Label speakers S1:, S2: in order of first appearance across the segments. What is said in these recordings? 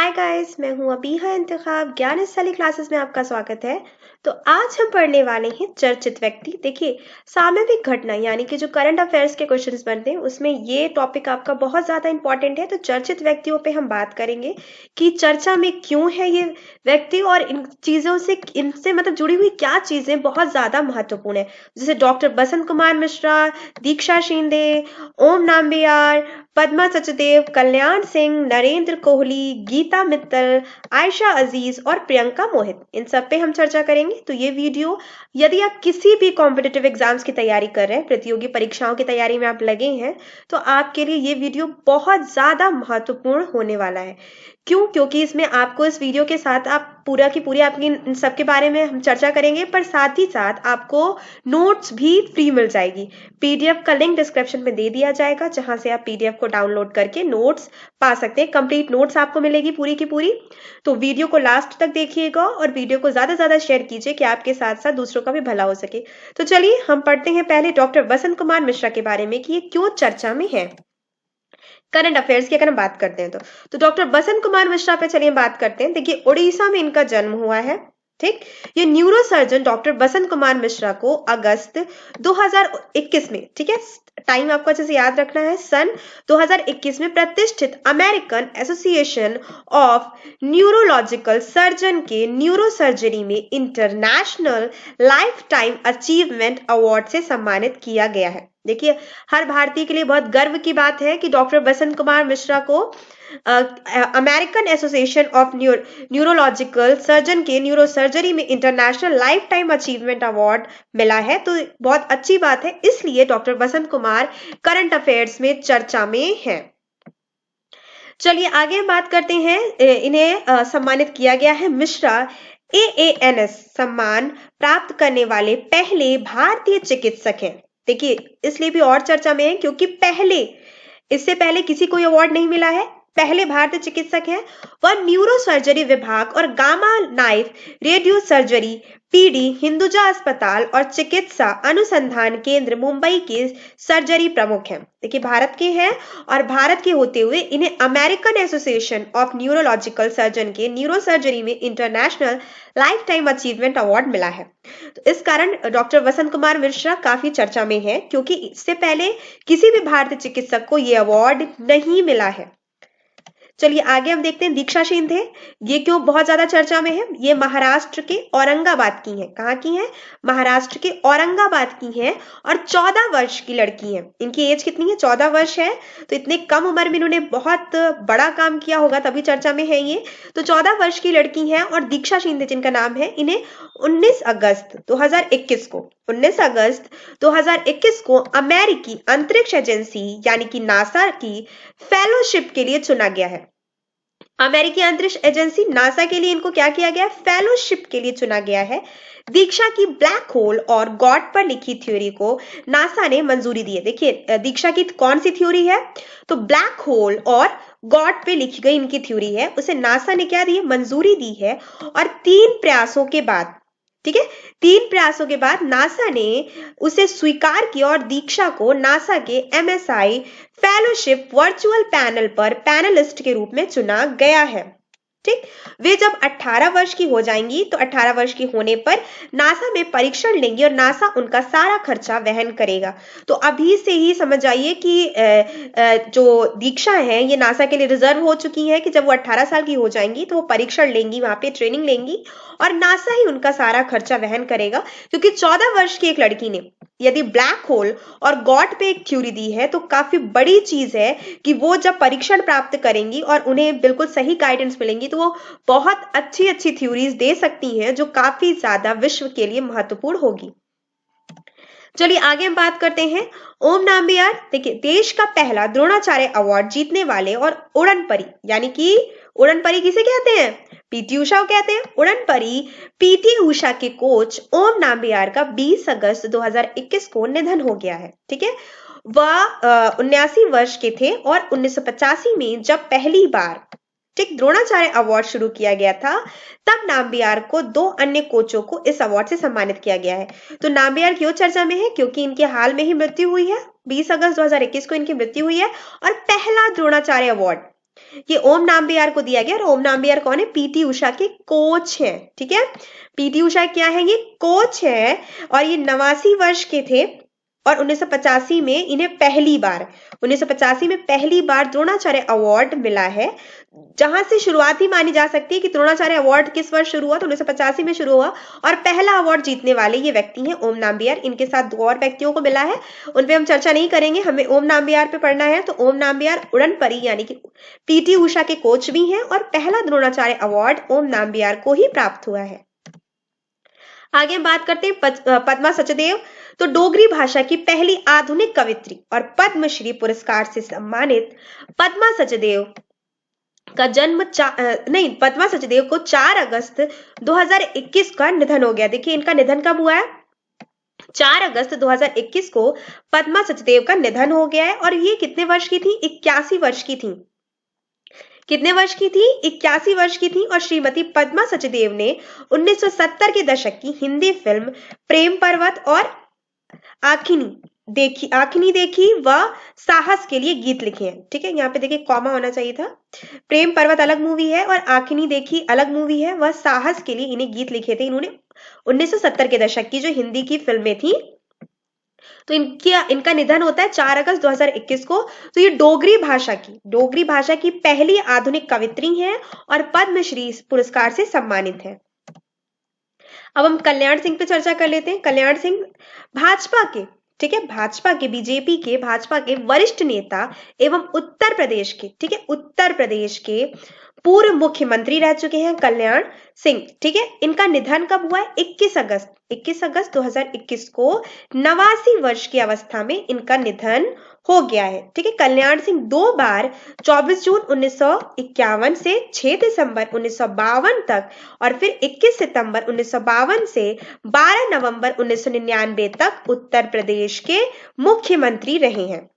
S1: Hi guys, मैं हूं अबीहा इंतखाब। ज्ञान इस वाली क्लासेस में आपका स्वागत है। तो आज हम पढ़ने वाले हैं चर्चित व्यक्ति। देखिए, सामयिक घटना यानी कि जो करंट अफेयर्स के क्वेश्चंस बनते हैं उसमें ये टॉपिक आपका बहुत ज्यादा इंपॉर्टेंट है। तो चर्चित व्यक्तियों पे हम बात करेंगे कि चर्चा में क्यों है ये व्यक्ति और इन चीजों से इनसे मतलब जुड़ी हुई क्या चीजें बहुत ज्यादा महत्वपूर्ण है। जैसे डॉक्टर बसंत कुमार मिश्रा, दीक्षा शिंदे, ओम नाम्बियार, पद्मा सचदेव, कल्याण सिंह, नरेंद्र कोहली, गीता मित्तल, आयशा अजीज और प्रियंका मोहित, इन सब पे हम चर्चा करेंगे। तो ये वीडियो यदि आप किसी भी कॉम्पिटिटिव एग्जाम्स की तैयारी कर रहे हैं, प्रतियोगी परीक्षाओं की तैयारी में आप लगे हैं, तो आपके लिए ये वीडियो बहुत ज्यादा महत्वपूर्ण होने वाला है। क्यों? क्योंकि इसमें आपको इस वीडियो के साथ आप पूरा की पूरी आपकी इन सब के बारे में हम चर्चा करेंगे, पर साथ ही साथ आपको नोट्स भी फ्री मिल जाएगी। पीडीएफ का लिंक डिस्क्रिप्शन में दे दिया जाएगा, जहां से आप पीडीएफ को डाउनलोड करके नोट्स पा सकते हैं। कंप्लीट नोट्स आपको मिलेगी पूरी की पूरी। तो वीडियो को लास्ट तक देखिएगा और वीडियो को ज्यादा से ज्यादा शेयर कीजिए कि आपके साथ साथ दूसरों का भी भला हो सके। तो चलिए हम पढ़ते हैं पहले डॉक्टर बसंत कुमार मिश्रा के बारे में कि ये क्यों चर्चा में है। करंट अफेयर्स की अगर हम बात करते हैं तो डॉक्टर बसंत कुमार मिश्रा पे चलिए बात करते हैं। देखिए, उड़ीसा में इनका जन्म हुआ है। ठीक, ये न्यूरोसर्जन डॉक्टर बसंत कुमार मिश्रा को अगस्त 2021 में, ठीक है, टाइम आपको अच्छे से याद रखना है, सन 2021 में प्रतिष्ठित American association of neurological surgeon के न्यूरोसर्जरी में international life time achievement award से सम्मानित किया गया है। देखिए, हर भारतीय के लिए बहुत गर्व की बात है कि डॉक्टर बसंत कुमार मिश्रा को American association of neurological surgeon के न्यूरोसर्जरी में international life time achievement award मिला है। तो बहुत अच्छी बात है, इसलिए doctor Basant Kumar current affairs में चर्चा में है। चलिए आगे हम बात करते हैं। इन्हें सम्मानित किया गया है। मिश्रा AANS सम्मान प्राप्त करने वाले पहले भारतीय चिकित्सक हैं। देखिए, इसलिए भी और चर्चा में है क्योंकि इससे पहले किसी को अवार्ड नहीं मिला है, पहले भारतीय चिकित्सक हैं। वह न्यूरो सर्जरी विभाग और gamma knife radio surgery PD Hinduja अस्पताल और चिकित्सा अनुसंधान केंद्र मुंबई के सर्जरी प्रमुख हैं। देखिए, भारत के हैं और भारत के होते हुए इन्हें American association of neurological surgeon के न्यूरो सर्जरी में international life time achievement award मिला है। तो इस कारण डॉक्टर बसंत कुमार मिश्रा काफी चर्चा में है, क्योंकि इससे पहले किसी भी भारतीय चिकित्सक को यह अवार्ड नहीं मिला है। चलिए आगे हम देखते हैं दीक्षा शिंदे। ये क्यों बहुत ज्यादा चर्चा में है? ये महाराष्ट्र के औरंगाबाद की हैं। कहाँ की हैं? महाराष्ट्र के औरंगाबाद की हैं और 14 वर्ष की लड़की हैं। इनकी एज कितनी है? 14 वर्ष है। तो इतने कम उम्र में इन्होंने बहुत बड़ा काम किया होगा, तभी चर्चा में है ये। तो 14 वर्ष की लड़की हैं और दीक्षा शिंदे जिनका नाम है, इन्हें 19 अगस्त 2021 को अमेरिकी अंतरिक्ष एजेंसी यानी कि नासा की फेलोशिप के लिए चुना गया है। अमेरिकी अंतरिक्ष एजेंसी नासा के लिए इनको क्या किया गया? फेलोशिप के लिए चुना गया है। दीक्षा की ब्लैक होल और गॉड पर लिखी थ्योरी को नासा ने मंजूरी दी है। देखिए, दीक्षा की कौन सी थ्योरी है? तो ब्लैक होल और गॉड पे लिखी गई इनकी थ्योरी है, उसे नासा ने क्या दी है? मंजूरी दी है। और 3 प्रयासों के बाद, ठीक है, 3 प्रयासों के बाद नासा ने उसे स्वीकार किया और दीक्षा को नासा के MSI फेलोशिप वर्चुअल पैनल पर पैनलिस्ट के रूप में चुना गया है। ठीक, वे जब 18 वर्ष की हो जाएंगी तो 18 वर्ष की होने पर नासा में परीक्षण लेंगी और नासा उनका सारा खर्चा वहन करेगा। तो अभी से ही समझ आइए कि जो दीक्षा है ये नासा के लिए रिजर्व हो चुकी है कि जब वो 18 साल की हो जाएंगी तो वो परीक्षण लेंगी, वहां पे ट्रेनिंग लेंगी और नासा ही उनका सारा खर्चा वहन करेगा। क्योंकि 14 वर्ष की एक लड़की ने यदि ब्लैक होल और गॉड पे एक थ्योरी दी है तो काफी बड़ी चीज है कि वो जब परीक्षण प्राप्त करेंगी और उन्हें बिल्कुल सही गाइडेंस मिलेंगी तो वो बहुत अच्छी अच्छी थ्योरीज दे सकती हैं जो काफी ज्यादा विश्व के लिए महत्वपूर्ण होगी। चलिए आगे हम बात करते हैं ओम नाम्बियार। देखिए, देश का पहला द्रोणाचार्य अवार्ड जीतने वाले और उड़न परी, यानी कि उड़न परी किसे कहते हैं? पीटी उषा को कहते हैं। उड़न परी पीटी उषा के कोच ओम नाम्बियार का 20 अगस्त 2021 को निधन हो गया है। ठीक है, वह 79 वर्ष के थे और 1985 में जब पहली बार द्रोणाचार्य अवार्ड शुरू किया गया था तब नाम्बियार को 2 अन्य कोचों को इस अवार्ड से सम्मानित किया गया है। तो नाम्बियार क्यों चर्चा में है? क्योंकि इनके हाल में ही मृत्यु हुई है, 20 अगस्त 2021 को इनकी मृत्यु हुई है और पहला द्रोणाचार्य अवार्ड ये ओम नाम्बियार को दिया गया। और ओम नाम्बियार कौन है? पीटी उषा के कोच है। ठीक है, पीटी उषा क्या है? ये कोच है और ये 89 वर्ष के थे और 1985 में इन्हें पहली बार द्रोणाचार्य अवार्ड मिला है, जहां से शुरुआत ही मानी जा सकती है कि द्रोणाचार्य अवार्ड किस वर्ष शुरू हुआ? तो 1985 में शुरू हुआ और पहला अवार्ड जीतने वाले ये व्यक्ति हैं ओम नाम्बियार। इनके साथ 2 और व्यक्तियों को मिला है, उन पे हम चर्चा नहीं करेंगे, हमें ओम नाम्बियार पे पढ़ना है। तो ओम नाम्बियार उड़न परी यानी कि पीटी उषा के कोच भी हैं और पहला द्रोणाचार्य अवार्ड ओम नाम्बियार को ही प्राप्त हुआ है। आगे हम बात करते हैं पद्मा सचदेव। तो डोगरी भाषा की पहली आधुनिक कवित्री और पद्मश्री पुरस्कार से सम्मानित पद्मा सचदेव का जन्म पद्मा सचदेव को 4 अगस्त 2021 का निधन हो गया। देखिए इनका निधन कब हुआ है? 4 अगस्त 2021 को पद्मा सचदेव का निधन हो गया है। और ये कितने वर्ष की थी? 81 वर्ष की थी। कितने वर्ष की थी? 81 वर्ष की थी। और श्रीमती पद्मा सचदेव ने 1970 के दशक की हिंदी फिल्म प्रेम पर्वत और आखिनी देखी व साहस के लिए गीत लिखे हैं। ठीक है, यहाँ पे देखिए कॉमा होना चाहिए था। प्रेम पर्वत अलग मूवी है और आखिनी देखी अलग मूवी है। वह साहस के लिए इन्हें गीत लिखे थे इन्होंने 1970 के दशक की जो हिंदी की फिल्में थी। तो इनका निधन होता है 4 अगस्त 2021 को। तो ये डोगरी भाषा की पहली आधुनिक कवित्री हैं और पद्मश्री पुरस्कार से सम्मानित है। अब हम कल्याण सिंह पे चर्चा कर लेते हैं। कल्याण सिंह भाजपा के, ठीक है, बीजेपी के भाजपा के वरिष्ठ नेता एवं उत्तर प्रदेश के पूर्व मुख्यमंत्री रह चुके हैं कल्याण सिंह। ठीक है, इनका निधन कब हुआ है? 21 अगस्त 2021 को 89 वर्ष की अवस्था में इनका निधन हो गया है। ठीक है, कल्याण सिंह 2 बार 24 जून 1951 से 6 दिसंबर 1952 तक और फिर 21 सितंबर 1952 से 12 नवंबर 1999 तक उत्तर प्रदेश के मुख्यमंत्री रहे हैं।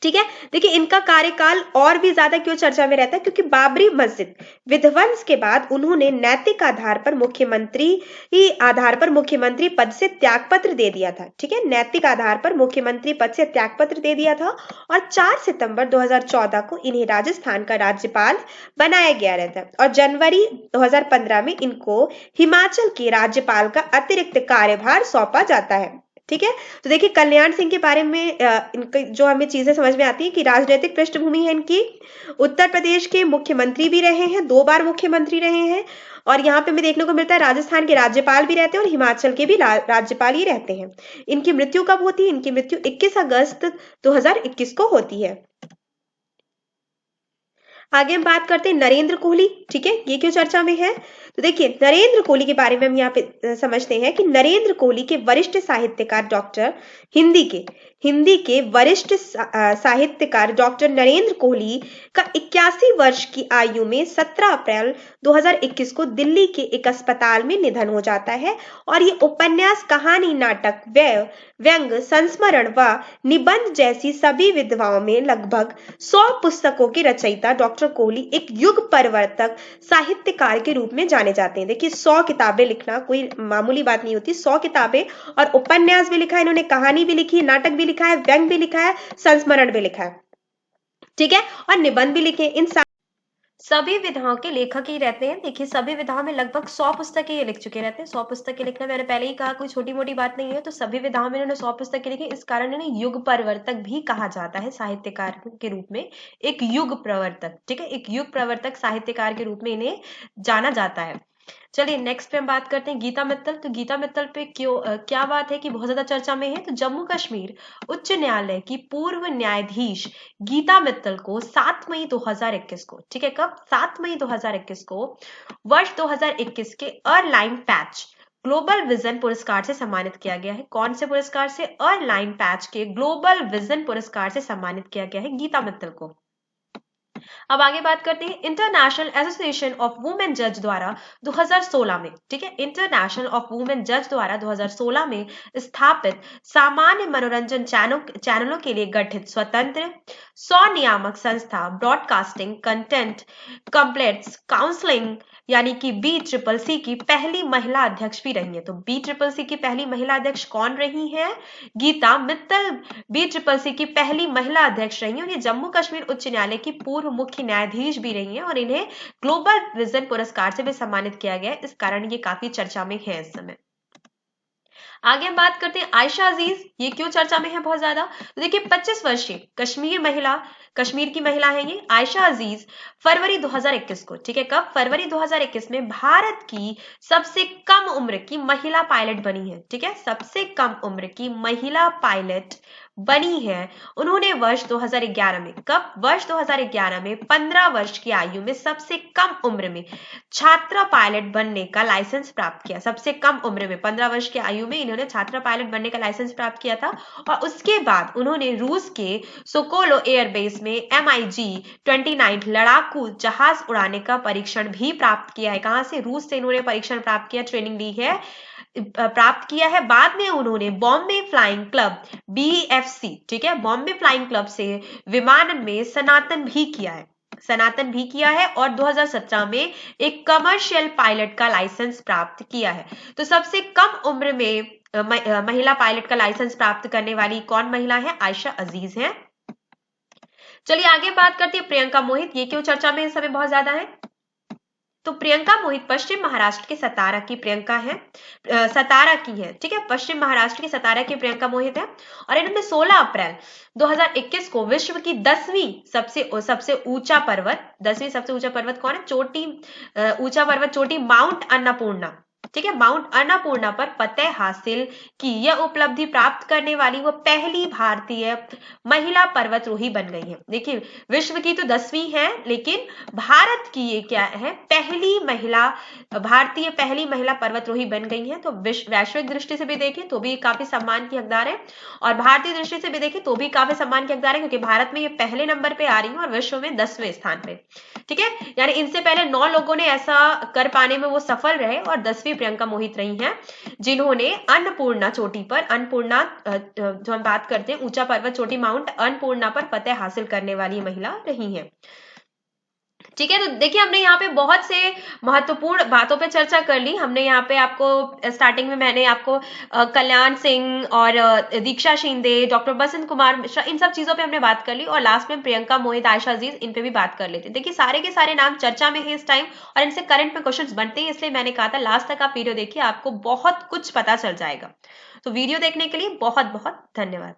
S1: ठीक है, देखिए इनका कार्यकाल और भी ज्यादा क्यों चर्चा में रहता है? क्योंकि बाबरी मस्जिद विध्वंस के बाद उन्होंने नैतिक आधार पर मुख्यमंत्री पद से त्यागपत्र दे दिया था। ठीक है, नैतिक आधार पर मुख्यमंत्री पद से त्यागपत्र दे दिया था और 4 सितंबर 2014 को इन्हें राजस्थान का राज्यपाल बनाया गया रहता है और जनवरी 2015 में इनको हिमाचल के राज्यपाल का अतिरिक्त कार्यभार सौंपा जाता है। ठीक है, तो देखिए कल्याण सिंह के बारे में इनके जो हमें चीजें समझ में आती है कि राजनीतिक पृष्ठभूमि है इनकी, उत्तर प्रदेश के मुख्यमंत्री भी रहे हैं, 2 बार मुख्यमंत्री रहे हैं और यहाँ पे हमें देखने को मिलता है राजस्थान के राज्यपाल भी रहते हैं और हिमाचल के भी राज्यपाल ही रहते हैं। इनकी मृत्यु कब होती है? इनकी मृत्यु 21 अगस्त 2021 को होती है। आगे हम बात करते हैं नरेंद्र कोहली। ठीक है, ये क्यों चर्चा में है? तो देखिए नरेंद्र कोहली के बारे में हम यहाँ पे समझते हैं कि नरेंद्र कोहली के वरिष्ठ साहित्यकार डॉक्टर हिंदी के वरिष्ठ साहित्यकार डॉक्टर नरेंद्र कोहली का 81 वर्ष की आयु में 17 अप्रैल 2021 को दिल्ली के एक अस्पताल में निधन हो जाता है। और ये उपन्यास, कहानी, नाटक, व्यंग, संस्मरण व निबंध जैसी सभी विधाओं में लगभग 100 पुस्तकों के रचयिता डॉक्टर कोहली एक युग परिवर्तक साहित्यकार के रूप में जाने जाते हैं। देखिए 100 किताबें लिखना कोई मामूली बात नहीं होती। 100 किताबें, और उपन्यास भी लिखा है इन्होंने, कहानी भी लिखी है, नाटक भी लिखा है, व्यंग भी लिखा है, संस्मरण भी लिखा है। ठीक है, और निबंध भी लिखे। इन सभी विधाओं के लेखक ही रहते हैं। देखिए सभी विधाओं में लगभग 100 पुस्तकें ये लिख चुके रहते हैं। 100 पुस्तकें लिखना मैंने पहले ही कहा कोई छोटी मोटी बात नहीं है। तो सभी विधाओं में इन्होंने 100 पुस्तकें लिखी, इस कारण इन्हें युग परिवर्तक भी कहा जाता है साहित्यकार के रूप में। एक युग प्रवर्तक, ठीक है, एक युग प्रवर्तक साहित्यकार के रूप में इन्हें जाना जाता है। चलिए नेक्स्ट पे हम बात करते हैं गीता मित्तल। तो गीता मित्तल पे क्या बात है कि बहुत ज्यादा चर्चा में है। तो जम्मू कश्मीर उच्च न्यायालय की पूर्व न्यायाधीश गीता मित्तल को 7 मई 2021 को, ठीक है, कब? 7 मई 2021 को वर्ष 2021 के अर्लाइन पैच ग्लोबल विजन पुरस्कार से सम्मानित किया गया है। कौन से पुरस्कार से? अर्लाइन पैच के ग्लोबल विजन पुरस्कार से सम्मानित किया गया है गीता मित्तल को। अब आगे बात करते हैं इंटरनेशनल एसोसिएशन ऑफ वुमेन जज द्वारा 2016 में, ठीक है, इंटरनेशनल ऑफ वुमेन जज द्वारा 2016 में स्थापित सामान्य मनोरंजन चैनलों के लिए गठित स्वतंत्र 100 नियामक संस्था, ब्रॉडकास्टिंग, कंटेंट, कंप्लेंट्स, काउंसलिंग यानी कि BCCC की पहली महिला अध्यक्ष भी रही है। तो BCCC की पहली महिला अध्यक्ष कौन रही है? गीता मित्तल BCCC की पहली महिला अध्यक्ष रही है और ये जम्मू कश्मीर उच्च न्यायालय की पूर्व मुख्य न्यायाधीश भी रही है और इन्हें ग्लोबल विजन पुरस्कार से भी सम्मानित किया गया है। इस कारण ये काफी चर्चा में है इस समय। आगे हम बात करते हैं आयशा अजीज, ये क्यों चर्चा में है बहुत ज्यादा? तो देखिए 25 वर्षीय कश्मीर की महिला है ये आयशा अजीज। फरवरी 2021 को, ठीक है, कब? फरवरी 2021 में भारत की सबसे कम उम्र की महिला पायलट बनी है। ठीक है, सबसे कम उम्र की महिला पायलट बनी है। उन्होंने वर्ष 2011 में, कब? वर्ष 2011 में 15 वर्ष की आयु में सबसे कम उम्र में छात्रा पायलट बनने का लाइसेंस प्राप्त किया। सबसे कम उम्र में 15 वर्ष की आयु में इन्होंने छात्रा पायलट बनने का लाइसेंस प्राप्त किया था और उसके बाद उन्होंने रूस के सोकोलो एयरबेस में MiG-29 लड़ाकू जहाज उड़ाने का परीक्षण भी प्राप्त किया है। कहां से? रूस से इन्होंने परीक्षण प्राप्त किया, ट्रेनिंग ली है, प्राप्त किया है। बाद में उन्होंने बॉम्बे फ्लाइंग क्लब BFC, ठीक है, बॉम्बे फ्लाइंग क्लब से विमानन में स्नातन भी किया है और 2017 में एक कमर्शियल पायलट का लाइसेंस प्राप्त किया है। तो सबसे कम उम्र में महिला पायलट का लाइसेंस प्राप्त करने वाली कौन महिला है? आयशा अजीज है। चलिए आगे बात करते हैं प्रियंका मोहित, ये क्यों चर्चा में इस समय बहुत ज्यादा है? तो प्रियंका मोहित पश्चिम महाराष्ट्र के सतारा की प्रियंका है, सतारा की है, ठीक है, पश्चिम महाराष्ट्र के सतारा की प्रियंका मोहित है और इन्होंने 16 अप्रैल 2021 को विश्व की 10वीं सबसे ऊंचा पर्वत, 10वीं सबसे ऊंचा पर्वत कौन है? ऊंचा पर्वत चोटी माउंट अन्नपूर्णा, ठीक है, माउंट अन्नपूर्णा पर फतह हासिल की। यह उपलब्धि प्राप्त करने वाली वो पहली भारतीय महिला पर्वतरोही बन गई है। देखिए विश्व की तो 10वीं है लेकिन भारत की ये क्या है? भारतीय पहली महिला पर्वतरोही बन गई है। तो वैश्विक दृष्टि से भी देखें तो भी काफी सम्मान की हकदार है और भारतीय दृष्टि से भी देखें तो भी काफी सम्मान की हकदार है क्योंकि भारत में ये पहले नंबर पे आ रही है और विश्व में 10वें स्थान पे, ठीक है, यानी इनसे पहले 9 लोगों ने ऐसा कर पाने में वो सफल रहे और 10वीं प्रियंका मोहित रही हैं जिन्होंने अन्नपूर्णा चोटी पर, अन्नपूर्णा जो हम बात करते हैं ऊंचा पर्वत चोटी माउंट अन्नपूर्णा पर फतह हासिल करने वाली महिला रही है। ठीक है, तो देखिए हमने यहाँ पे बहुत से महत्वपूर्ण बातों पे चर्चा कर ली। हमने यहाँ पे आपको स्टार्टिंग में मैंने आपको कल्याण सिंह और दीक्षा शिंदे, डॉक्टर बसंत कुमार मिश्रा, इन सब चीजों पे हमने बात कर ली और लास्ट में प्रियंका मोहित, आयशा अजीज, इन पे भी बात कर लेते। देखिए सारे के सारे नाम चर्चा में है इस टाइम और इनसे करंट में क्वेश्चन बनते हैं, इसलिए मैंने कहा था लास्ट तक आप वीडियो देखिए, आपको बहुत कुछ पता चल जाएगा। तो वीडियो देखने के लिए बहुत बहुत धन्यवाद।